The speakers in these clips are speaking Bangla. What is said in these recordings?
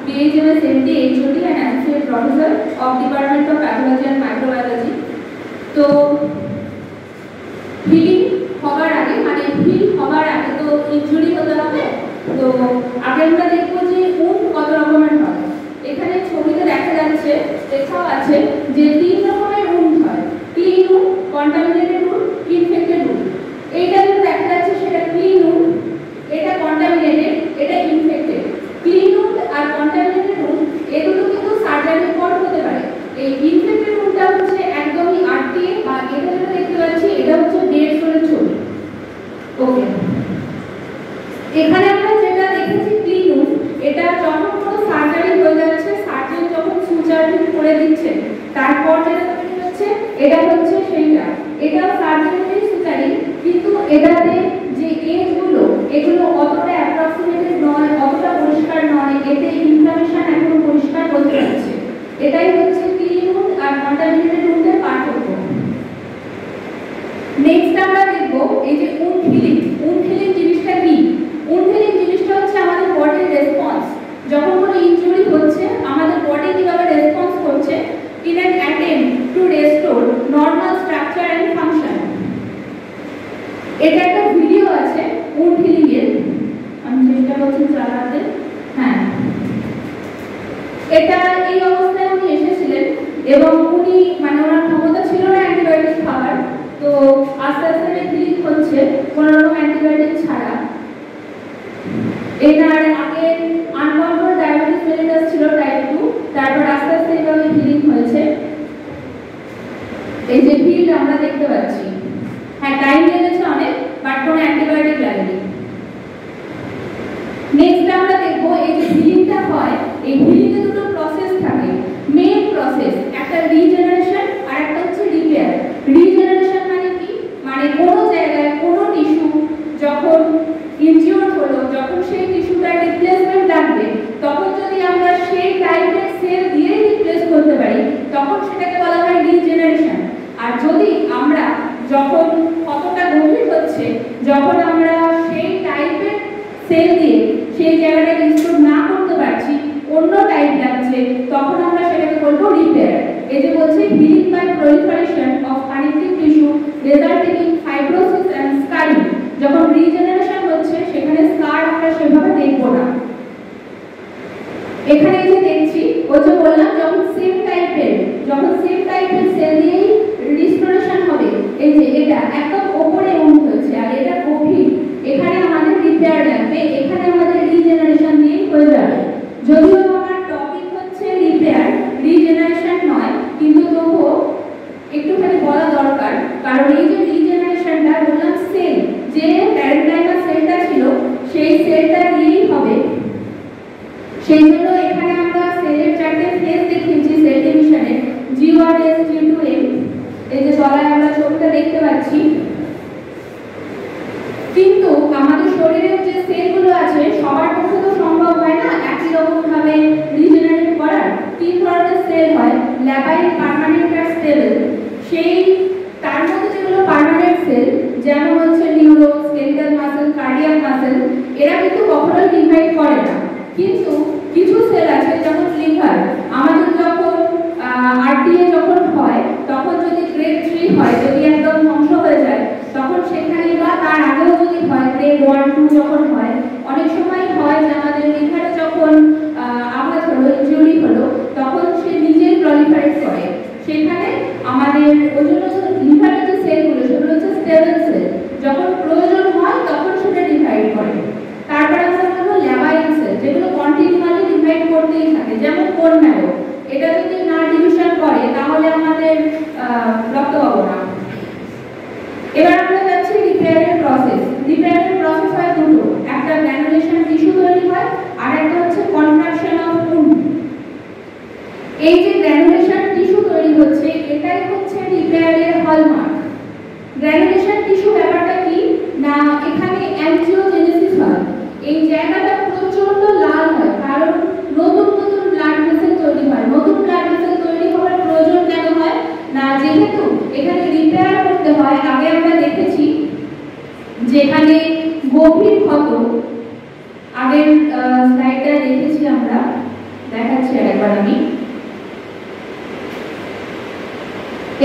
BHMS MD, HOD and Associate Professor of Department of Pathology and Microbiology. তো হিলিং হওয়ার আগে মানে হিল হওয়ার আগে তো ইনজুরি হতে হবে। তো আগে আমরা দেখবো যে উন্ড কত রকমের হয়। এখানে ছবিতে দেখা যাচ্ছে, লেখাও আছে যে 3 রকমের উন্ড হয়: clean wound, contaminated wound, infected wound. এইটা যেটা দেখা যাচ্ছে সেটা ক্লিন উন্ড, এটা কন্টামিনেটেড, এটা ইনফেক্টেড। ক্লিন উন্ড আর কন্টামিনেটেড উন্ড এ দুটো কিন্তু সার্জারির পর হতে পারে। এই ইনফেক্টেড উন্ডটা হচ্ছে একদমই আটকে বা এটা যেটা দেখতে পাচ্ছি এটা হচ্ছে ডেড সোলের ছবি। ওকে, এখানে আমরা যেটা দেখেছি ক্লিন উন্ড, এটা যখন কোনো সার্জারি হয়ে যাচ্ছে, সার্জন যখন সুচার করে দিচ্ছে তারপর যেটা তৈরি হচ্ছে এটা হচ্ছে সেইটা। এটাও সার্জারির সুচারি, কিন্তু এটাতে যে এজগুলো এগুলো অতটা অ্যাপ্রক্সিমেটেড নয়, অতটা পরিষ্কার নয়, এতে ইনফ্লামেশন এখনো পরিষ্কার করতে পারছে। এটাই হচ্ছে ক্লিন উন্ড আর কন্টামিনেটেড উন্ডের পার্থক্য। নেক্সট আমরা দেখব এই যে উন্ড হিলিং। উন্ড হিলিং জিনিসটা কি? উন্ড হিলিং জিনিসটা হচ্ছে আমাদের বডির রেসপন্স। যখন কোনো ইনজুরি হচ্ছে আমাদের বডি কিভাবে রেসপন্স করছে in an attempt to restore normal structure and function. এটা একটা ভিডিও আছে উন্ড হিলিং এর, আমি চেষ্টা করছি চালাতে। হ্যাঁ, এটা এই অবস্থায় উনি এসেছিলেন এবং উনি মানে ওনার ক্ষমতা ছিল না অ্যান্টিবায়োটিক খাবার। তো আস্তে আস্তে হিলিং হচ্ছে কোনো রকম অ্যান্টিবায়োটিক ছাড়া। এনার আগে আনকন্ট্রোলড ডায়াবেটিস মেলিটাস ছিল টাইপ 2, তারপর আস্তে আস্তে এইভাবে হিলিং হয়েছে। এই যে হিল আমরা দেখতে পাচ্ছি। হ্যাঁ, টাইম লেগেছে অনেক, বাট কোনো অ্যান্টিবায়োটিক লাগেনি। নেক্সট আমরা দেখব এই যে হিলিংটা হয়, এই হিলিংয়ে দুটো প্রসেস থাকে। মেইন প্রসেস একটা রিজেনারেশন আর একটা হচ্ছে রিপেয়ার। রিজেনারেশন মানে কি? মানে কোনো জায়গায় কোনো টিস্যু যখন ইনজিওর হলো, যখন সেই টিস্যুটার রিপ্লেসমেন্ট লাগবে, তখন যদি আমরা সেই টাইপের সেল দিয়ে রিপ্লেস করতে পারি তখন সেটাকে বলা হয় রিজেনারেশন। আর যদি আমরা যখন কতটা গভীর হচ্ছে, যখন আমরা সেই টাইপের সেল দিয়ে সেই জায়গাটা রিস্টোর না করতে পারছি, অন্য টাইপ লাগছে, তখন আমরা সেটাকে বলবো রিপেয়ার। এই যে বলছে healing by proliferation of connective tissue resulting in fibrosis and scarring. যখন রিজেনারেশন হচ্ছে সেখানে স্কার আমরা সেভাবে দেখব না। এখানে এই যে দেখছি ওই যে বললাম যখন সেম টাইপের সেল দিয়েই রিস্টোরেশন হবে। এই যে এটা একদম উপরে উন্ড হচ্ছে আর এটা গভীর, এখানে আমাদের রিপেয়ার লাগবে, এখানে আমাদের রিজেনারেশন দিয়ে হয়ে যাবে। যদিও আমার টপিক হচ্ছে রিপেয়ার, রিজেনারেশন নয়, কিন্তু তবুও একটুখানি বলা দরকার, কারণ এই যে রিজেনারেশনটা বললাম সেল, যে প্যারেনকাইমা সেলটা ছিল সেই সেলটা দিয়েই হবে। সেই জন্য এখানে আমরা সেলের চারটে ফেজ দেখিয়েছি সেল ডিভিশনের, G1, S, G2, M। এই যে তলায় আমরা ছবিটা দেখতে পাচ্ছি। কিন্তু আমাদের শরীরের যে সেলগুলো আছে সবার পক্ষে তো সম্ভব হয় না একই রকম ভাবে রিজেনারেট করার। 3 ধরনের সেল হয়: ল্যাবাইল, পার্মানেন্ট আর স্টেবল। সেই তার মধ্যে যেগুলো পার্মানেন্ট সেল, যেমন হচ্ছে neuro, skeletal muscle, cardiac muscle, এরা কিন্তু কখনোই ডিভাইড করে না। কিন্তু কিছু সেল আছে যেমন লিভার, আমাদের যখন আরটিএ যখন হয় তখন যদি গ্রেড 3 হয়, যদি একদম ধ্বংস হয়ে যায়, তখন সেখানে বা তার আগেও যদি হয় গ্রেড 1, 2 যখন হয়, অনেক সময় হয় যে আমাদের লিভারে যখন আঘাত হলো, ইনজুরি হলো, তখন সে নিজেই প্রলিফারেট করে। সেখানে আমাদের ওই জন্য লিভারের যে সেলগুলো সেগুলো হচ্ছে স্টেবল সেল, যখন প্রয়োজন হয় তখন সেটা ডিভাইড করে। তারপরে আমরা বলবো ল্যাবাইল সেল, যেগুলো কন্টিনিউয়ালি ডিভাইড করতেই থাকে, যেমন কোন ম্যারো, এটা যদি না ডিভিশন করে তাহলে আমাদের রক্ত পাবো না। এবার আমরা যাচ্ছি রিপেয়ারের প্রসেস। রিপেয়ারের প্রসেস হয় দুটো, একটা গ্র্যানুলেশন টিস্যু তৈরি হয় আর একটা হচ্ছে কন্ট্রাকশন অফ উন্ড। এই যে গ্র্যানুলেশন টিস্যু তৈরি হচ্ছে এটাই হচ্ছে রিপেয়ারের হলমার্ক। গ্র্যানুলেশন টিস্যু ব্যাপারটা কি না, এখানে অ্যাঞ্জিওজেনেসিস হয়, এই জায়গাটা প্রচন্ড লাল হয় কারণ নতুন নতুন ব্লাড ভেসেল তৈরি হয়। নতুন ব্লাড ভেসেল তৈরি হওয়ার প্রয়োজন কেন হয় না, যেহেতু এখানে রিপেয়ার করতে হয়। আগে আমরা দেখেছি যেখানে গভীর ক্ষত, আগের স্লাইডটা দেখেছি আমরা, একবার আমি।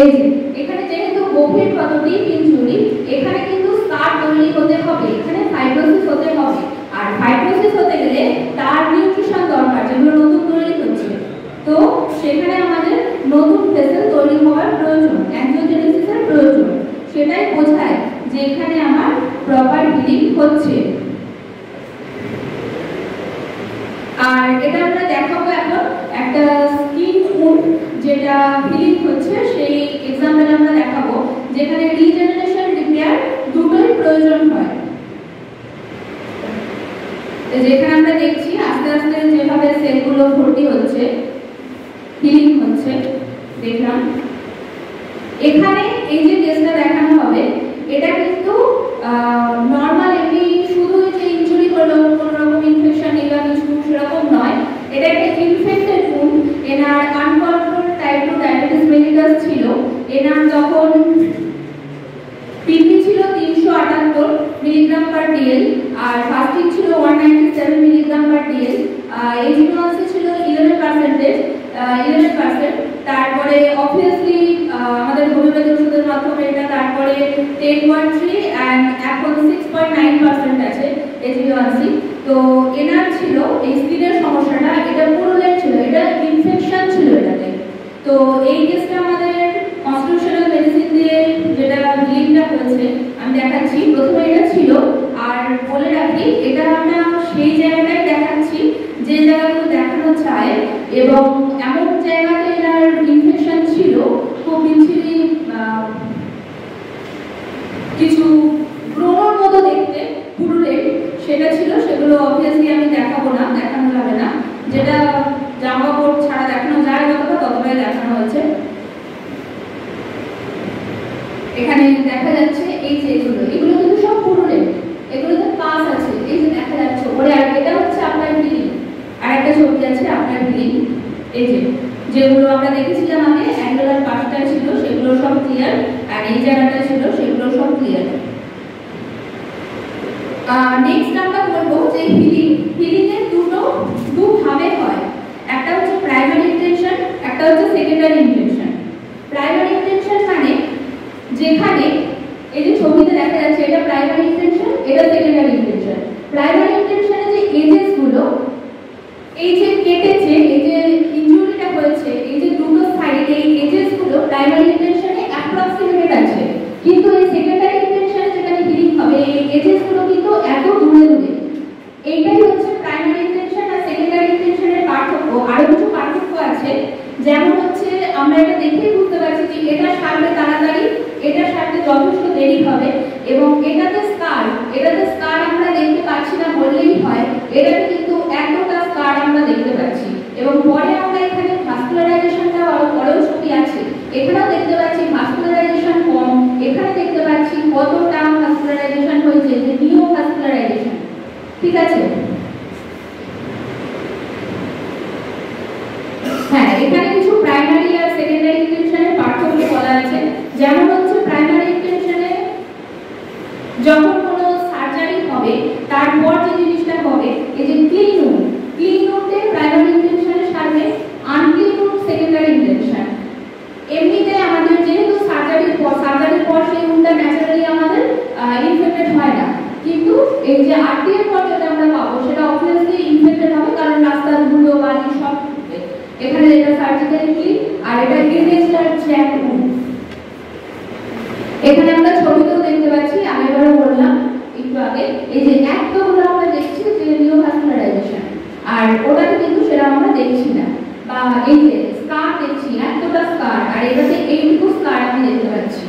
এই যে এখানে যেহেতু গভীর ক্ষত ডিপ ইনজুরি, এখানে কিন্তু স্কার তৈরি হতে হবে, এখানে ফাইব্রোসিস হতে হবে। আর ফাইব্রোসিস হতে গেলে তার নিউট্রিশন দরকার, যেগুলো নতুন তৈরি হচ্ছে। তো সেখানে আমাদের নতুন ভেসেল তৈরি হওয়ার প্রয়োজন, অ্যাঞ্জিওজেনেসিসের প্রয়োজন। সেটাই বোঝায় যে এখানে আমার প্রপার হিলিং হচ্ছে। আর এটা আমরা দেখাবো এখন একটা স্কিন উন্ড যেটা হিলিং হচ্ছে, সেই এক্সাম্পল আমরা দেখাবো, যেখানে রিজেনারেশন রিপেয়ার দুটোই প্রয়োজন হয়। যেখানে আমরা দেখছি আস্তে আস্তে যেভাবে সেলগুলো ভর্তি হচ্ছে, হিলিং হচ্ছে, দেখলাম। এখানে এই যে কেসটা দেখানো হবে, এটা কিন্তু নর্মাল এমনি শুধু যে ইনজুরি হলো কোনো রকম ইনফেকশন বা কিছু সেরকম নয়। এটা একটা ইনফেক্টেড উন্ড। এনার আনকন্ট্রোলড টাইপ 2 ডায়াবেটিস মেলিটাস ছিল। এনার যখন পিপি ছিল 378 মিলিগ্রাম পার ডিএল, আর ফাস্টিং ছিল 197 মিলিগ্রাম পার ডিএল, এইচবিএসি ছিল 11%। তারপরে অবভিয়াসলি আমাদের হোমিওপ্যাথি ওষুধের মাধ্যমে এটা তারপরে 10.3 এন্ড এখন 6.9% আছে এইচবিএসি। তো এনার ছিল এই স্কিনের সমস্যাটা, এটা পুরুলের ছিল, এটা ইনফেকশন ছিল এটাতে। তো এই কেসটা আমাদের কনস্টিটিউশনাল মেডিসিন দিয়ে যেটা হিলিংটা হয়েছে আমি দেখাচ্ছি। প্রথমে এটা ছিল, আর বলে রাখি এটা আমরা সেই জায়গাটাই দেখাচ্ছি যে জায়গাগুলো দেখানো চায়, এবং এমন জায়গাতে এটার ইনফেকশন ছিল খুব বিচ্ছিরি, কিছু ব্রণর মতো দেখতে পুরুলের সেটা ছিল। সেগুলো অবভিয়াসলি আমি দেখাবো না, দেখানো যাবে না। যেটা জামা কাপড় ছাড়া দেখানো যায় ততটাই দেখানো হয়েছে। এখানে দেখা যাচ্ছে এই যে এগুলো কিন্তু সব পুরুলের, এগুলোতে পাস আছে, এই যে দেখা যাচ্ছে ওরে। আর এটা হচ্ছে আপনার হিলিং। আর একটা ছবি আছে আপনার হিলিং। এই যে যেগুলো আমরা দেখেছিলাম আগে অ্যাঙ্গুলার পাশটা ছিল সেগুলো সব ক্লিয়ার, আর এই জায়গাটা ছিল সেগুলো সব ক্লিয়ার। নেক্সট আমরা বলবো যে হিলিং এর দুভাবে হয়। একটা হচ্ছে প্রাইমারি ইন্টেনশন, একটা হচ্ছে সেকেন্ডারি ইন্টেনশন। প্রাইমারি ইন্টেনশন মানে যেখানে এই যে ছবিতে দেখা যাচ্ছে এটা প্রাইমারি ইন্টেনশন, এটা সেকেন্ডারি ইন্টেনশন। প্রাইমারি ইন্টেনশনে যে এজেস গুলো, এই যে কেটেছে, এই যে ইনজুরিটা হয়েছে, এই যে দুটো সাইডে এই এজেস গুলো প্রাইমারি ইন্টেনশনে অ্যাপ্রক্সিমেট আছে, কিন্তু এই সেকেন্ডারি ইন্টেনশনে যেখানে হিলিং হবে এই এজেস গুলো কিন্তু এত দূরে দূরে। এইটাই হচ্ছে প্রাইমারি ইন্টেনশন আর সেকেন্ডারি ইন্টেনশনের পার্থক্য। আরো কিছু পার্থক্য আছে, যেমন হচ্ছে আমরা এটা দেখেই বুঝতে পারছি যে এটা সারলে তাড়াতাড়ি, এটা সারতে যথেষ্ট দেরি হবে, এবং এটাতে স্কার আমরা দেখতে পাচ্ছি না বললেই হয়। এটাতে কিন্তু এতটা স্কার আমরা দেখতে পাচ্ছি, এবং পরে আমরা এখানে ভাস্কুলারাইজেশনটা আরো বড় ছবি আছে, এখানেও দেখতে পাচ্ছি ভাস্কুলারাইজেশন কম, এখানে দেখতে পাচ্ছি কতটা ভাস্কুলারাইজেশন হয়েছে, যে নিও ভাস্কুলারাইজেশন। ঠিক আছে, হ্যাঁ, এখানে কিছু প্রাইমারি আর সেকেন্ডারি ইন্টেনশনের পার্থক্য বলা আছে। যেমন হচ্ছে প্রাইমারি ইন্টেনশনে যখন কোনো সার্জারি হবে তারপর যে জিনিসটা হবে, এই যে ক্লিন উন্ডে প্রাইমারি ইন্টেনশনে সারবে, আনক্লিন উন্ড সেকেন্ডারি ইন্টেনশন। এমনিতে আমাদের যেহেতু সার্জারির পর সেই উন্ডটা ন্যাচারালি আমাদের ইনফেক্টেড হয় না, কিন্তু এই যে আরটিএর পর যেটা আমরা পাবো সেটা অবভিয়াসলি ইনফেক্টেড হবে, কারণ রাস্তার ধুলো বালি সব এখানে এটা সার্জিক্যালি ক্লিন, আর এটা ইরেগুলার জ্যাক উন্ড। এখানে আমরা ছবিতেও দেখতে পাচ্ছি, আমি এবারে বললাম একটু আগে, এই যে একদমগুলো আমরা দেখছি যে নিওভাস্কুলারাইজেশন, আর ওটাতে কিন্তু সেটা আমরা দেখছি না। বা এই যে স্কার দেখছি, এতটা স্কার, আর এটাতে এইটুকু স্কার আমি দেখতে পাচ্ছি।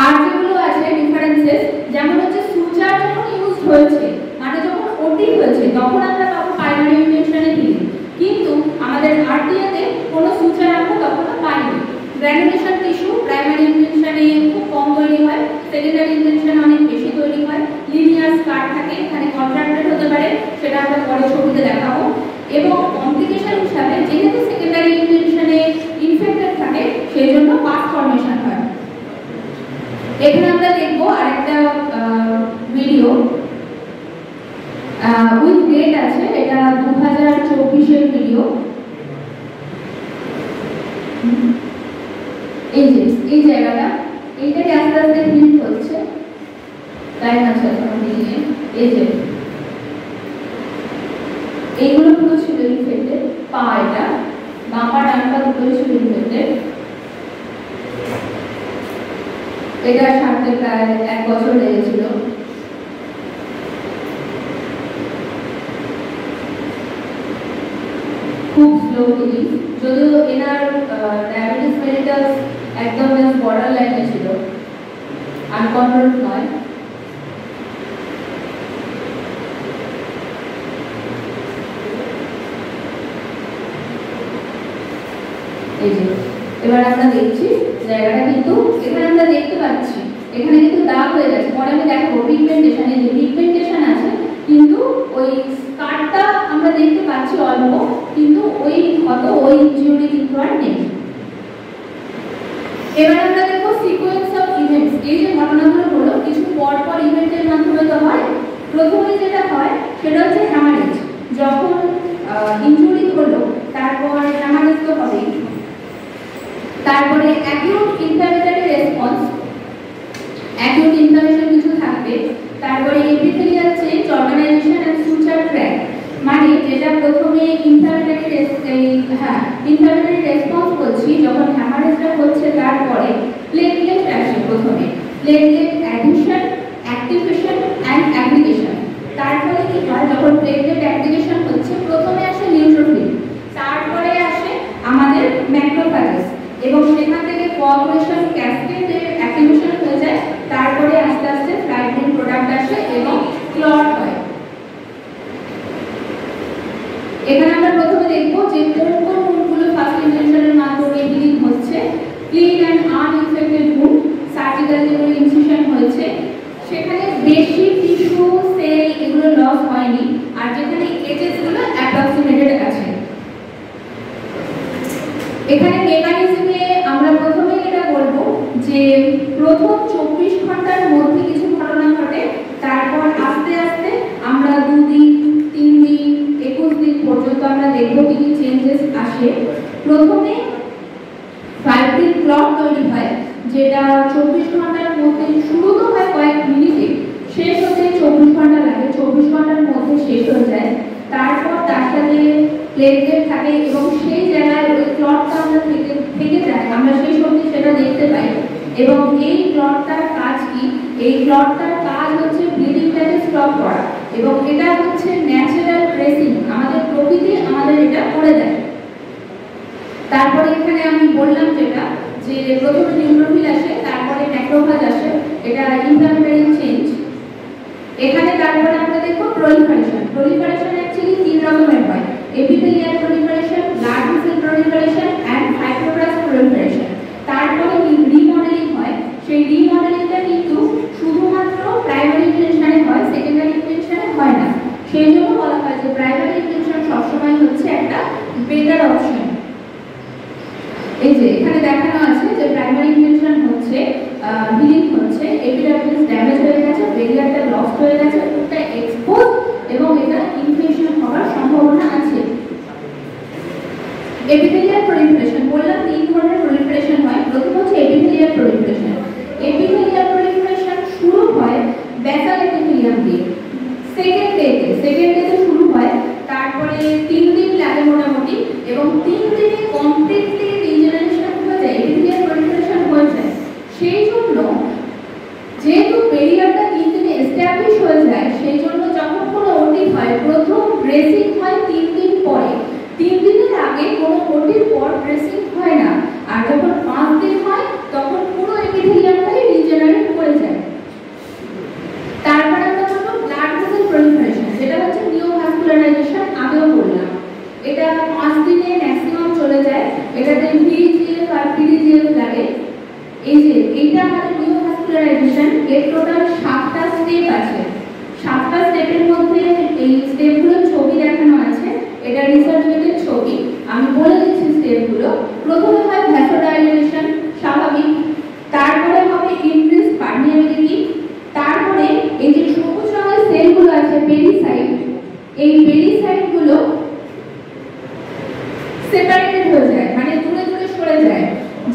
আর যেগুলো আছে ডিফারেন্সেস, যেমন হচ্ছে সুচার যখন ইউজ হয়েছে, মানে যখন ওটি হয়েছে, তখন আমরা পাবো প্রাইমারি ইন্টেনশনে হিলিং, কিন্তু আমাদের আরটিএতে কোনো সুচার আমরা তখন পাইনি। গ্র্যানুলেশন টিস্যু প্রাইমারি ইন্টেনশনে খুব কম তৈরি হয়, সেকেন্ডারি ইন্টেনশনে অনেক বেশি তৈরি হয়। লিনিয়ার স্কার থাকে, এখানে কন্ট্রাক্টেড হতে পারে, সেটা আমরা পরে ছবিতে দেখাবো। এবং কমপ্লিকেশন হিসাবে যেহেতু সেকেন্ডারি ইন্টেনশনে ইনফেক্টেড থাকে, সেই জন্য পাস ফর্মেশন হয়। এখানে আমরা দেখবো আরেকটা ভিডিও। উইথ ডেট আছে, এটা 2024 এর ভিডিও। এই যে এই জায়গাটা, এইটাকে আস্তে আস্তে হিট হচ্ছে, টাইম আছে এখন নিয়ে। এই যে এইগুলো পুরো ছিল ইনফেক্টেড, পা এটা বাঁপা ডানটা দুটোই ছিল ইনফেক্টেড। এটা সারতে প্রায় 1 বছর লেগেছিল। খুব স্লো হিলিং, যদিও এনার ডায়াবেটিস মেলিটাস একদম বর্ডার লাইনে ছিল, আনকন্ট্রোল নয়। এই যে এবার আমরা দেখছি জায়গাটা, কিন্তু এখানে আমরা দেখতে পাচ্ছি এখানে কিন্তু দাগ হয়ে গেছে। পরে আমি দেখাবো পিগমেন্টেশন, এই যে পিগমেন্টেশন আছে, কিন্তু ওই স্কারটা আমরা দেখতে পাচ্ছি অল্প, কিন্তু ওই ক্ষত ওই ইনজুরি কিন্তু আর নেই। এবার আমরা দেখবো সিকোয়েন্স অফ ইভেন্টস। এই যে ঘটনাগুলো হলো কিছু পর পর ইভেন্টের মাধ্যমে তো হয়। প্রথমে যেটা হয় সেটা হচ্ছে হ্যামারেজ। যখন ইনজুরি হলো তারপর হ্যামারেজ তো হবেই, তারপরে acute inflammatory response, acute inflammation কিছু থাকবে, তারপরে epithelial change, organisation and suture crack. মানে যেটা প্রথমে ইনফ্ল্যামেটরি রেসপন্স করছি, যখন হ্যামারেজটা হচ্ছে তারপরে প্লেটলেট আসে। প্রথমে platelet adhesion, activation and aggregation. তারপরে কি হয়, যখন প্লেটলেট অ্যাগ্রিগেশন হচ্ছে প্রথমে আসে নিউট্রোফিল, তারপরে আসে আমাদের ম্যাক্রোফেজেস, এবং সেখান থেকে কোঅ্যাগুলেশন ক্যাসকেডে অ্যাক্টিভেশন হয়ে যায়। তারপরে আস্তে আস্তে ফাইব্রিন প্রোডাক্ট আসে এবং ক্লট হয়। এখানে আমরা প্রথমে দেখব যে কোন কোন উন্ডগুলো ফার্স্ট ইনজেকশনের মাধ্যমে হিলিং হচ্ছে। ক্লিন অ্যান্ড আনইনফেক্টেড উন্ড, সার্জিক্যাল যেগুলো ইনসিশন হয়েছে সেখানে বেশি টিস্যু সেল এগুলো লস হয়নি, আর যেখানে এজেস গুলো অ্যাপ্রক্সিমেটেড আছে। এখানে মেকানিজমে আমরা প্রথমে এটা বলবো যে প্রথম 24 ঘন্টার মধ্যে কিছু ঘটনা ঘটে, তারপর আস্তে আস্তে আমরা 2 দিন 3 দিন 21 দিন পর্যন্ত আমরা দেখব কি কি চেঞ্জেস আসে। প্রথমে ফাইব্রিন ক্লট তৈরি হয়, যেটা 24 ঘন্টার মধ্যে শুরু তো হয় কয়েক মিনিটে, শেষ হতে 24 ঘন্টা লাগে, 24 ঘন্টার মধ্যে শেষ হয়ে যায়। তারপর তার সাথে প্লেটলেট থাকে এবং সেই জায়গায় ওই ক্লটটা আমরা থেকে যায়, আমরা সেই সময় সেটা দেখতে পাই। এবং এই ক্লটটার কাজ কি? এই ক্লটটার কাজ হচ্ছে ব্লিডিংটাকে স্টপ করা, এবং এটা হচ্ছে ন্যাচারাল ড্রেসিং, আমাদের প্রকৃতি আমাদের এটা করে দেয়। তারপরে এখানে আমি বললাম যেটা, যে প্রথমে নিউট্রোফিল আসে, তারপরে ম্যাক্রোফেজ আসে, এটা ইনফ্ল্যামেটরি চেঞ্জ। এখানে তারপরে আমরা দেখব প্রলিফারেশন। প্রলিফারেশন অ্যাকচুয়ালি 3 রকমের হয়: epithelial proliferation, blood vessel proliferation and fibroblast proliferation. তারপরে রিমডেলিং হয়। সেই রিমডেলিংটা কিন্তু শুধুমাত্র প্রাইমারি ইনটেনশনে হয়, সেকেন্ডারি ইনটেনশনে হয় না। সেই জন্য বলা হয় যে প্রাইমারি ইনটেনশন সবসময় হচ্ছে একটা বেটার অপশন। এই যে এখানে দেখানো আছে যে প্রাইমারি ইনটেনশন হচ্ছে হিলিং হচ্ছে, এপিডার্মিস ড্যামেজ হয়ে গেছে, বেরিয়ারটা লস্ট হয়ে গেছে, ওটা এক্সপোজ এবং এটা ইনফেকশন হওয়ার সম্ভাবনা আছে। এপিথেলিয়াল প্রলিফারেশন বললাম 3 ধরনের প্রলিফারেশন হয়। প্রথম হচ্ছে এপিথেলিয়াল প্রলিফারেশন। এপিথেলিয়াল প্রলিফারেশন শুরু হয় বেসাল এপিথেলিয়াম দিয়ে, সেকেন্ড ডেতে শুরু হয়, তারপরে 3 দিন লাগে মোটামুটি, এবং 3 দিনে কমপ্লিটলি রিজেনারেশন হয়ে যায়, এপিথেলিয়াল প্রলিফারেশন হয়ে যায়। সেই জন্য যেহেতু বেরিয়ারটা 3 দিনে এস্টাবলিশ হয়ে যায়, সেই জন্য যখন কোনো ওটি হয় প্রথম ড্রেসিং হয় 3 দিন পরে। 3 দিনের আগে কোনো ওটির পর ড্রেসিং হয় না, আর যখন 5 দিন হয় তখন পুরো এপিথেলিয়ামটাই রিজেনারেট হয়ে যায়। তারপর আমরা বলবো ব্লাড ভেসেল প্রলিফারেশন, যেটা হচ্ছে নিওভাস্কুলারাইজেশন, আগেও বললাম। এটা 5 দিনে ম্যাক্সিমাম চলে যায়, এটাতে ভিজিএফ আর পিডিজিএফ লাগে। এই যে এইটা আমাদের নিওভাস্কুলারাইজেশন, এর টোটাল 7টা স্টেপ আছে। 7টা স্টেপের মধ্যে এই স্টেপগুলোর ছবি দেখানো আছে, এটা রিসার্চ মেটের ছবি, আমি বলে দিচ্ছি স্টেপগুলো। প্রথমে হয় ভ্যাসোডাইলেশন, স্বাভাবিক। তারপরে হবে ইনক্রিজ পার্মিয়াবিলিটি। তারপরে এই যে সবুজ রঙের সেলগুলো আছে পেরিসাইট, এই বেলি সাইড গুলো সেপারেটেড হয়ে যায়, মানে দূরে দূরে সরে যায়,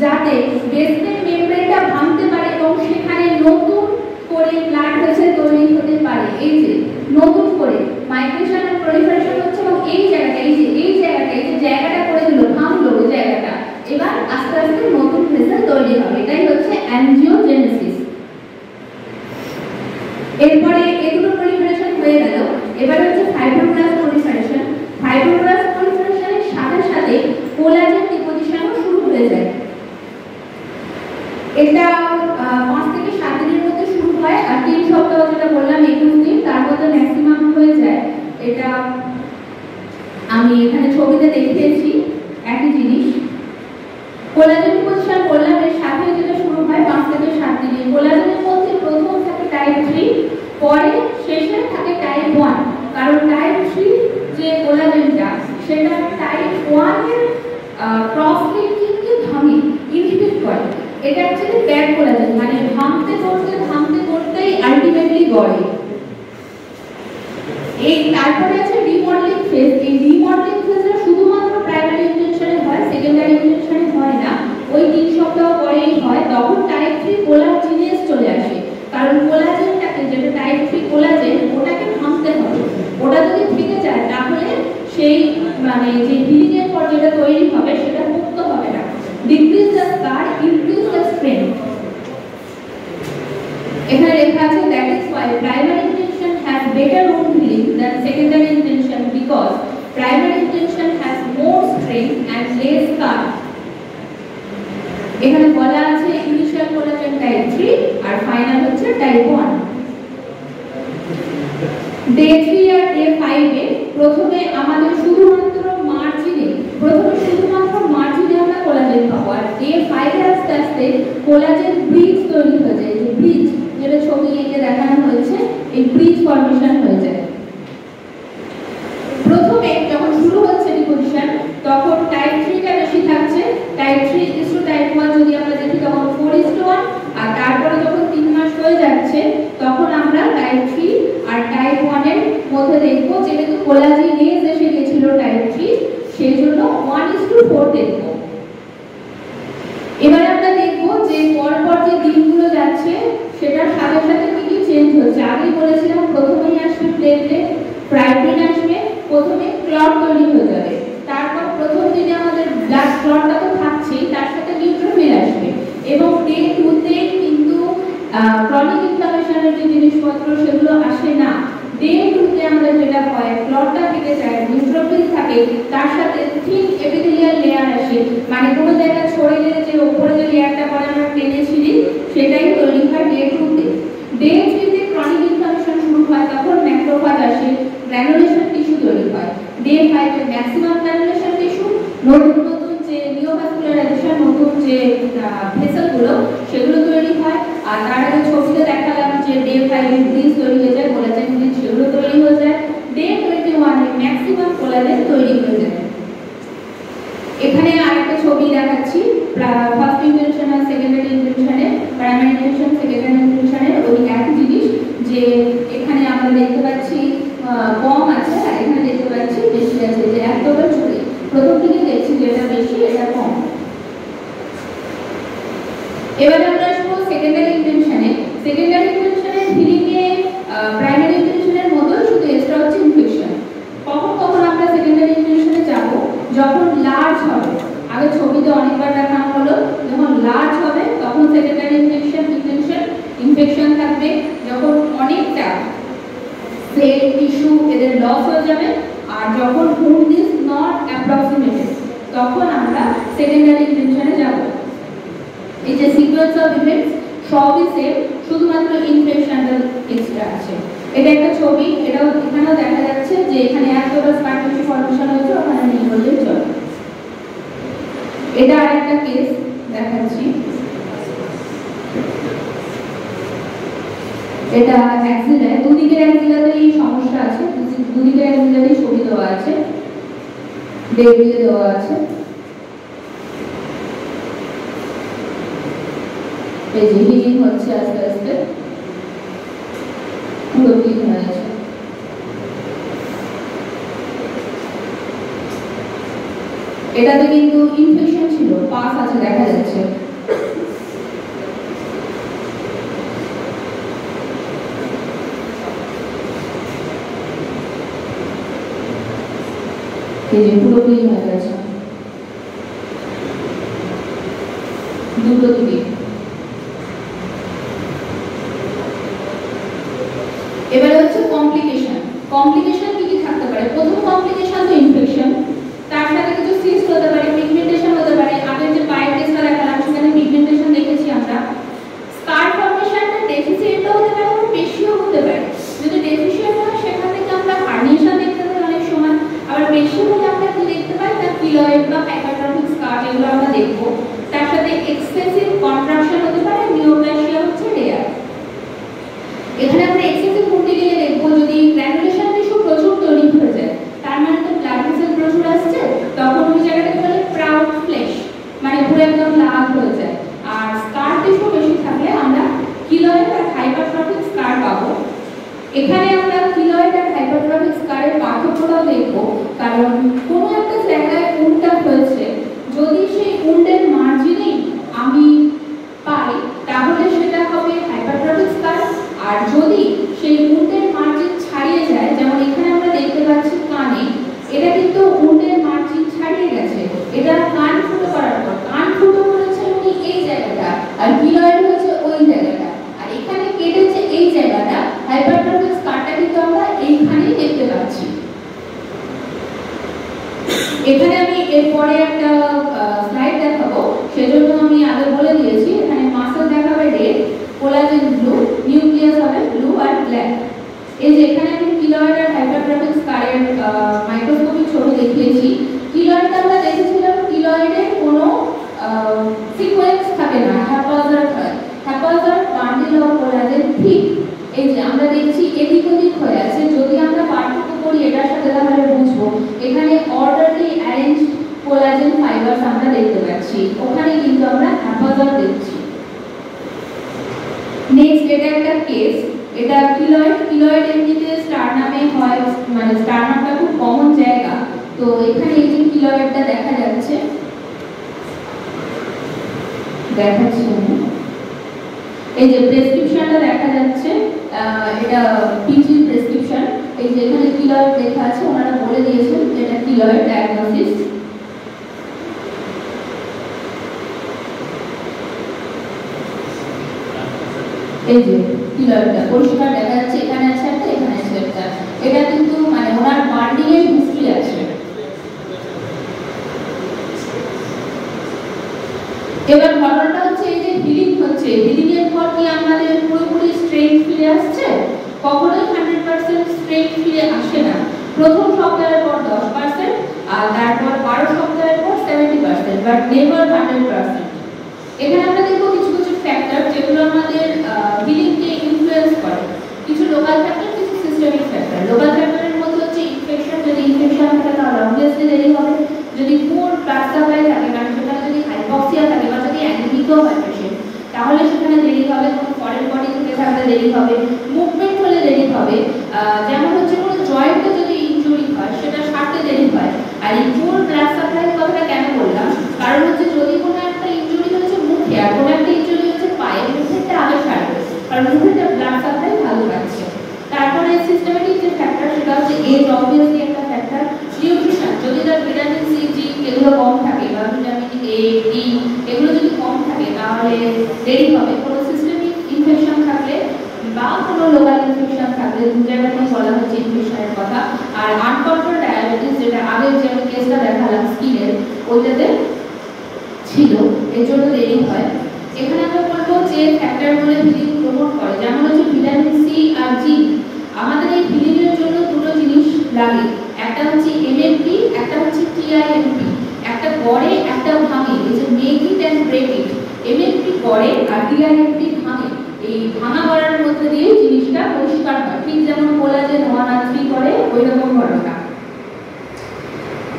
যাতে বেসমেন্ট মেমব্রেনটা ভাঙতে পারে এবং সেখানে নতুন করে ব্লাড ভেসেল তৈরি হতে পারে। এই যে নতুন করে মাইগ্রেশন আর প্রলিফারেশন হচ্ছে এবং এই জায়গাটা করে দিল, ভাঙলো ওই জায়গাটা, এবার আস্তে আস্তে নতুন ভেসেল তৈরি হবে। এটাই হচ্ছে অ্যানজিওজেনেসিস। এরপরে এগুলো প্রলিফারেশন হয়ে গেল, এবার হচ্ছে ফাইব্রোব্লাস্ট প্রলিফারেশন। ফাইব্রোব্লাস্ট প্রলিফারেশনের সাথে সাথে কোলাজেন ডিপোজিশনও শুরু হয়ে যায়। এটা 5 থেকে 7 দিনের মধ্যে শুরু হয়, আর 3 সপ্তাহ যেটা বললাম 21 দিন, তার মধ্যে ম্যাক্সিমাম হয়ে যায়। এটা আমি এখানে ছবিতে দেখিয়েছি একই জিনিস। কোলাজেন ডিপোজিশন বললাম, এর সাথে যেটা শুরু হয় 5 থেকে 7 দিনে। কোলাজেনের মধ্যে প্রথম থাকে টাইপ 3, পরে শেষে থাকে টাইপ 1, কারণ টাইপ 3 যে কোলাজেনটা সেটা টাইপ 1 এর ক্রস লিঙ্কিংকে ভাঙে, ইনহিবিট করে। এটা অ্যাকচুয়ালি ব্যাড কোলাজেন, মানে ভাঙতে করতেই আলটিমেটলি গড়ে। এই তারপরে আছে রিমডেলিং ফেজ। এই রিমডেলিং ফেজটা শুধুমাত্র প্রাইমারি ইনটেনশনে হয়, সেকেন্ডারি ইনটেনশনে হয় না। ওই 3 সপ্তাহ পরেই হয়, তখন টাইপ 3 কোলাজিনেস চলে আসে। কারণ কোলাজেনটাকে, যেটা টাইপ 3 কোলাজেন, ওটাকে ভাঙতে হবে। ওটা যদি থেকে যায় তাহলে সেই মানে যে হিলিং এর পর যেটা তৈরি হবে সেটা মুক্ত হবে না। Decrease the scar, increase the strength. এখানে লেখা আছে that is why primary intention has better wound healing than secondary intention, because primary intention has more strength and less scar. এখানে বলা আছে ইনিশিয়াল কোলাজেন টাইপ 3 আর ফাইনাল হচ্ছে টাইপ 1। ডে 3 আর ডে 5 এ প্রথমে আমাদের শুধুমাত্র মার্জিনে আমরা কোলাজেন পাবো, আর ডে 5 এ আস্তে আস্তে কোলাজেন ব্রিজ তৈরি হয়ে যায়। যে ব্রিজ যেটা ছবি এঁকে দেখানো হয়েছে, এই ব্রিজ ফর্মেশন হয়ে যায়। প্রথমে যখন শুরু হচ্ছে ডিপোজিশন তখন টাইপ 3 টা বেশি থাকছে, টাইপ 3 ইজ টু টাইপ 1 যদি আমরা দেখি তখন 4:1, আর তারপরে যখন 3 মাস হয়ে যাচ্ছে তখন আমরা টাইপ 3 আর টাইপ 1 এর মধ্যে দেখব, যেহেতু কোলাজিনেজ এসে গিয়েছিল টাইপ 3, সেজন্য 1:4 দেখব। এবারে আমরা দেখব যে পরপর যে দিনগুলো যাচ্ছে সেটার সাথে সাথে কি কি চেঞ্জ হচ্ছে। আগে বলেছিলাম প্রথমেই আসবে প্লেটলেট, ফাইব্রিন আসবে, প্রথমে ক্লট তৈরি হয়ে যাবে, তারপর প্রথম দিনে আমাদের ব্লাড ক্লটটা তো থাকছেই, তার সাথে নিউট্রোফিল আসবে, এবং ডে 2 তে কিন্তু ক্রনিক ইনফ্লামেশনের যে জিনিসপত্র সেগুলো আসে না। ডে 2 তে আমাদের যেটা হয়, ক্লটটা থেকে যায়, নিউট্রোফিল থাকে, তার সাথে থিন এপিথেলিয়াল লেয়ার আসে, মানে কোনো জায়গা ছড়ে গেলে যে উপরে যে লেয়ারটা পরে আমরা টেনেছিলি সেটাই তৈরি হয় ডে 2 তে। ডে 3 তে ক্রনিক ইনফ্লামেশন শুরু হয়, তখন ম্যাক্রোফাজ আসে, গ্র্যানুলেশন টিস্যু তৈরি হয়। ডে 5 এ ম্যাক্সিমাম গ্র্যানুলেশন টিস্যু, নতুন যে নিওভাস্কুলারাইজেশন, নতুন যে ভেসেলগুলো সেগুলো তৈরি হয়। আর তার আগে ছবিতে দেখালাম যে ডে 5 এ ব্রিজ তৈরি হয়ে যায়, কোলাজেন ব্রিজ সেগুলো তৈরি হয়ে যায়। ডে 21 এ ম্যাক্সিমাম কোলাজেন তৈরি হয়ে যায়। এখানে আরেকটা ছবি দেখাচ্ছি, ফার্স্ট ইনটেনশন আর সেকেন্ডারি ইনটেনশনে, প্রাইমারি ইনটেনশন সেকেন্ডারি ইনটেনশনে ওই একই জিনিস, যে এখানে আমরা দেখতে পাচ্ছি কম আছে আর এখানে দেখতে পাচ্ছি বেশি আছে, যে একদমই ছড়ে। প্রথম দিকে দেখছি যেটা বেশি, এটা কম। এবারে আমরা আসবো সেকেন্ডারি ইনটেনশনে। সেকেন্ডারি ইনটেনশনের হিলিং এ প্রাইমারি ইনটেনশনের মতো, শুধু এক্সট্রা হচ্ছে ইনফেকশন। কখন আমরা সেকেন্ডারি ইনটেনশনে যাব? যখন লার্জ হবে। আগে ছবিতে অনেকবার দেখানো হলো, যখন লার্জ হবে তখন সেকেন্ডারি ইনফেকশন থাকবে। যখন অনেকটা সেল টিস্যু এদের লস হয়ে যাবে, আর যখন wound is not approximated তখন আমরা সেকেন্ডারি ইনটেনশনে যাব। এই যে সিকোয়েন্স অফ ইভেন্টস সবই সেম, শুধুমাত্র ইনফেকশনটা এক্সট্রা আছে। এটা একটা ছবি, এটাও এখানেও দেখা যাচ্ছে যে এখানে একবার স্কার টিস্যু ফর্মেশন হয়েছে, ওখানে নেই বললেই চলে। এটা আরেকটা কেস দেখাচ্ছি, এটা অ্যাক্সিলায়, দুদিকের অ্যাক্সিলাতে এই সমস্যা আছে, দুদিকের অ্যাক্সিলাতে ছবি দেওয়া আছে, ডেবিলে দেওয়া আছে। এই যে হিলিং হচ্ছে আস্তে আস্তে, পুরো ক্লিন হয়ে গেছে। এটাতে কিন্তু ইনফেকশন ছিল, পাস আছে দেখা যাচ্ছে। এই যে পুরো ক্লিন হয়ে গেছে দুটো দিকে। এবারে হচ্ছে কমপ্লিকেশন। কমপ্লিকেশন কি কি থাকতে পারে? প্রথম কমপ্লিকেশন তো ইনফেকশন, তার সাথে কিছু সিস্ট হতে পারে, পিগমেন্টেশন হতে পারে। আগের যে পাইপ টেস্টটা দেখালাম সেখানে পিগমেন্টেশন দেখেছি আমরা। স্কার ফর্মেশনটা ডেফিসিয়েন্টও হতে পারে, পেশিও হতে পারে। যদি ডেফিসিয়েন্ট হয় সেখান থেকে আমরা হার্নিয়েশন দেখতে পাই অনেক সময়, আবার পেশি হলে আমরা কি দেখতে পাই, তার কিলয়েড বা হাইপারট্রফিক স্কার, এগুলো আমরা দেখব। তার সাথে এক্সেসিভ কন্ট্রাকশন হতে পারে, নিওপ্লাসিয়া হচ্ছে রেয়ার। এখানে আমরা এক্সেসিভ করতে গেলে দেখব যদি গ্র্যানুলেশন টিস্যু প্রচুর তৈরি হয়ে যায়, তার মানে তো ব্লাড ভেসেল প্রচুর আসছে, তখন ওই জায়গাটাকে বলে প্রাউড ফ্লেশ, মানে পুরো একদম লাল হয়ে যায়। আর স্কার টিস্যু বেশি থাকলে আমরা কিলয়েড আর হাইপারট্রফিক স্কার পাবো। এখানে আমরা কিলয়েড আর হাইপারট্রফিক স্কারের পার্থক্যটাও দেখব, কারণ কোনো একটা জায়গায় উন্ডটা হয়েছে, যদি সেই উন্ডের মার্জিনেই আমি পাই তাহলে সেটা হবে হাইপারট্রফিক স্কার। আর যদি সেই উন্ডের মার্জিন ছাড়িয়ে যায়, যেমন এখানে আমরা দেখতে পাচ্ছি কানে, এটা কিন্তু উন্ডের মার্জিন ছাড়িয়ে গেছে, এটা কান ফুটো করার পর, কান ফুটো করেছে উনি এই জায়গাটা, আর কিলয়েড হচ্ছে ওই জায়গাটা, আর এখানে কেটেছে এই জায়গাটা, হাইপারট্রফিক স্কারটা কিন্তু আমরা এইখানেই দেখতে পাচ্ছি। এখানে আমি এরপরে একটা স্লাইড দেখাবো, সেজন্য আমি আগে বলে দিয়েছি এখানে মাসল দেখাবে রেড, কোলাজেন ব্লু, নিউক্লিয়াস হবে ব্লু আর ব্ল্যাক। এই যে এখানে আমি কিলয়েড আর হাইপারট্রফিক স্কারের মাইক্রোস্কোপিক ছবি দেখিয়েছি। কিলয়েডটা আমরা দেখেছিলাম, কিলয়েডের কোনো সিকোয়েন্স থাকে না, হ্যাপ্লয়েড হয়, হ্যাপ্লয়েড বান্ডিল অফ কোলাজেন ঠিক। এই যে আমরা দেখছি এদিক ওদিক হয়ে আছে, যদি আমরা পার্থক্য করি এটার সাথে তাহলে বুঝবো। এখানে অর্ডারলি অ্যারেঞ্জড কোলাজেন ফাইবারস আমরা দেখতে পাচ্ছি, ওখানে কিন্তু আমরা হ্যাপ্লয়েড দেখছি। নেক্সট এটা একটা কেস, এটা কিলয়েড। কিলয়েড এমনিতে স্টারনামে হয়, মানে স্টারনামটা খুব কমন জায়গা, তো এখানে এই যে কিলয়েডটা দেখা যাচ্ছে, দেখাচ্ছি এই যে প্রেসক্রিপশনটা দেখা যাচ্ছে, এটা পিজি প্রেসক্রিপশন। এই যে এখানে কিলয়েড লেখা আছে, ওনারা বলে দিয়েছেন এটা কিলয়েড ডায়াগনোসিস। এই যে কিলয়েডটা পরিষ্কার দেখা যাচ্ছে, এখানে আছে একটা, এখানে আছে একটা, এটা কিন্তু মানে ওনার বান্ডিং এর হিস্ট্রি আছে। এবার ঘটনাটা হচ্ছে এই যে হিলিং হচ্ছে, হিলিং এর পর কি আমাদের পুরোপুরি স্ট্রেংথ ফিরে আসছে? কখনোই 100% স্ট্রেংথ ফিরে আসে না। প্রথম সপ্তাহের পর 10%, আর তারপর 12 সপ্তাহের পর 70%, বাট নেভার 100%। এখানে আমরা দেখবো কিছু কিছু ফ্যাক্টর যেগুলো আমাদের হিলিংকে ইনফ্লুয়েন্স করে, কিছু লোকাল ফ্যাক্টর, কিছু সিস্টেমিক ফ্যাক্টর। লোকাল ফ্যাক্টরের মধ্যে হচ্ছে ইনফেকশন, যদি ইনফেকশন থাকে তাহলে অবভিয়াসলি দেরি হবে। যদি পুর ব্লাড সাপ্লাই থাকে, মানে সেখানে যদি হাইপক্সিয়া থাকে বা যদি অ্যানিমিকও হয় পেশেন্ট, তাহলে সেখানে দেরি হবে। কোনো ফরেন বডি থেকে থাকলে দেরি হবে, মুভমেন্ট হলে দেরি হবে, যেমন হচ্ছে কোনো জয়েন্টে যদি ইনজুরি হয় সেটা সারতে দেরি হয়। আর এই পুর ব্লাড সাপ্লাই কথাটা কেন বললাম, কারণ হচ্ছে যদি কোনো একটা ইনজুরি হচ্ছে মুখে আর কোনো একটা ইনজুরি হচ্ছে পায়ে, মুখেরটা আগে সারবে, কারণ মুখেরটা ব্লাড সাপ্লাই ভালো রাখছে। তারপরে সিস্টেমেটিক যে ফ্যাক্টর সেটা হচ্ছে এজ, অবভিয়াসলি একটা ফ্যাক্টর। নিউট্রিশন, যদি তার ভিটামিন সি, জিঙ্ক এগুলো কম থাকে, বা ভিটামিন এ, ডি এগুলো যদি কম থাকে তাহলে দেরি হবে। কোনো সিস্টেমিক ইনফেকশন থাকলে বা কোনো লোকাল ইনফেকশন থাকলে, দু জায়গাতেই বলা হচ্ছে ইনফেকশনের কথা। আর আনকন্ট্রোল ডায়াবেটিস, যেটা আগের যে আমি কেসটা দেখালাম স্কিনের, ওইটাতে ছিল, এর জন্য দেরি হয়। এখানে আমরা বলবো যে ফ্যাক্টরগুলো হিলিং প্রমোট করে, যেমন হচ্ছে ভিটামিন সি আর জিঙ্ক। আমাদের এই হিলিং এর জন্য দুটো জিনিস লাগে, একটা হচ্ছে এমএমপি, একটা হচ্ছে টিআইএমপি। একটা গড়ে একটা ভাঙে, এই যে make it and break it. MMP গড়ে আর টিআইএমপি ভাঙে, এই ভাঙা গড়ার মধ্যে দিয়ে জিনিসটা পরিষ্কার হয়, ঠিক যেমন কোলাজেন 1 আর 3 করে ওই রকম ঘটনা।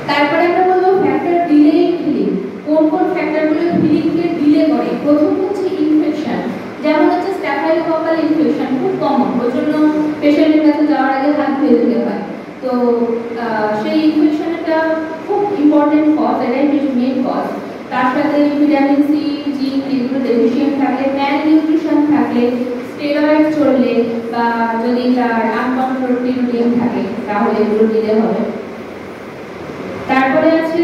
তারপরে আমরা বলবো ফ্যাক্টর ডিলে হিলিং। কোন কোন ফ্যাক্টরগুলো হিলিংকে ডিলে করে? প্রথম হচ্ছে ইনফেকশন, যেমন হচ্ছে স্ট্যাফাইলোককাল ইনফেকশন খুব কমন, ওই জন্য পেশেন্টের কাছে যাওয়ার আগে হাত ধুয়ে দিতে হয়। তো সেই ইনফেকশনটা খুব ইম্পর্টেন্ট কজ, এটা তার সাথে ভিটামিন সি, জিঙ্ক এগুলো ডেফিসিয়েন্ট থাকলে, ম্যাল নিউট্রিশন থাকলে, স্টেরয়েড চললে বা যদি তার আনকন্ট্রোল পিরিয়ডিং থাকে তাহলে এগুলো দিতে হবে। তারপরে আছে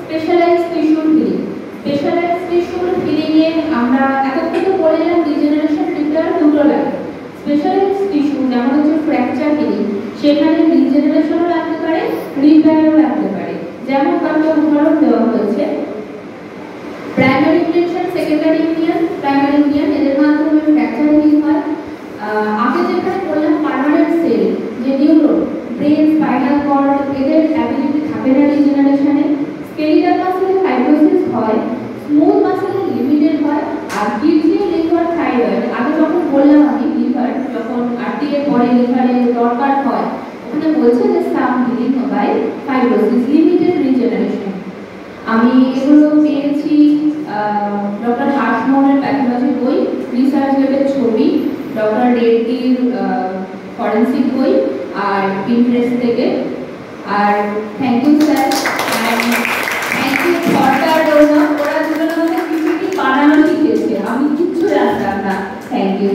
specialized tissue healing. Specialized tissue healing এ আমরা এতক্ষণ তো বললাম রিজেনারেশন রিপেয়ার দুটো লাগে। স্পেশালাইজড টিস্যু যেমন হচ্ছে ফ্র্যাকচার হিলিং, সেখানে রিজেনারেশনও লাগতে পারে, রিপেয়ারও লাগতে পারে। যেমন কয়েকটা উদাহরণ দেওয়া হয়েছে, primary injection, secondary union, primary union, এদের মাধ্যমে ফ্র্যাকচার হিলিং হয়। আগে যেখানে বললাম পার্মানেন্ট সেল, যে নিউরন, ব্রেন, স্পাইনাল কর্ড, এদের অ্যাবিলিটি থাকে না রিজেনারেশনে। স্কেলিটাল মাসেলে ফাইব্রোসিস হয়, স্মুথ মাসেলে লিমিটেড হয়। আর কিডনি, লিভার, থাইরয়েড, আগে যখন বললাম আমি লিভার যখন আরটিএ পরে লিভারে দরকার হয়, ওখানে বলছে যে some healing by fibrosis, limited regeneration. আমি এগুলো পেয়েছি ডক্টর হাসমোহনের প্যাথোলজি বই, রিসার্চ লেবের ছবি, ডক্টর রেড্ডির ফরেন্সিক বই, আর পিন্টারেস্ট থেকে। আর thank you sir, thank you Sarkar, ওরা দুজন আমাকে কিছু কি বানানো শিখেছে, আমি কিচ্ছু জানতাম না। Thank you.